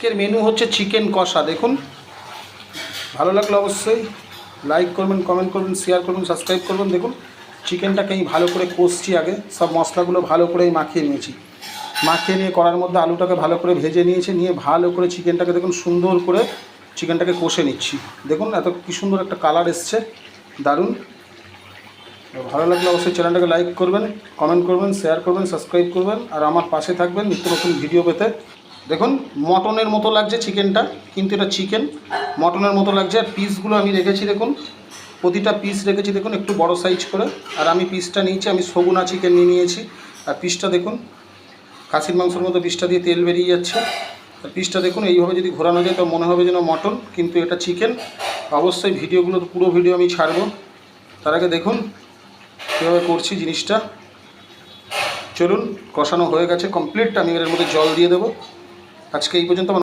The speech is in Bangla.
আজকের মেনু হচ্ছে চিকেন কষা। দেখুন, ভালো লাগলে অবশ্যই লাইক করবেন, কমেন্ট করবেন, শেয়ার করবেন, সাবস্ক্রাইব করবেন। দেখুন চিকেনটাকে আমি ভালো করে কষছি, আগে সব মশলাগুলো ভালো করে মাখিয়ে নিয়েছি। মাখিয়ে নিয়ে কড়ার মধ্যে আলুটাকে ভালো করে ভেজে নিয়েছি, নিয়ে ভালো করে চিকেনটাকে দেখুন সুন্দর করে চিকেনটাকে কষে নিচ্ছি। দেখুন এত কি সুন্দর একটা কালার এসছে, দারুণ। ভালো লাগলে অবশ্যই চ্যানেলটাকে লাইক করবেন, কমেন্ট করবেন, শেয়ার করবেন, সাবস্ক্রাইব করবেন, আর আমার পাশে থাকবেন নিত্য নতুন ভিডিও পেতে। দেখুন মটনের মতো লাগছে চিকেনটা, কিন্তু এটা চিকেন মটনের মতো লাগছে। আর পিসগুলো আমি রেখেছি দেখুন, প্রতিটা পিস রেখেছি দেখুন একটু বড় সাইজ করে। আর আমি পিসটা নিয়েছি, আমি সগুনা চিকেন নিয়েছি। আর পিসটা দেখুন খাসির মাংসের মতো পিসটা দিয়ে তেল বেরিয়ে যাচ্ছে। আর পিসটা দেখুন এইভাবে যদি ঘোরানো যায় তো মনে হবে যেন মটন, কিন্তু এটা চিকেন। অবশ্যই ভিডিওগুলো তো পুরো ভিডিও আমি ছাড়বো। তার আগে দেখুন কীভাবে করছি জিনিসটা। চলুন, কষানো হয়ে গেছে কমপ্লিট। আমি এর মধ্যে জল দিয়ে দেবো। আজকে এই পর্যন্ত।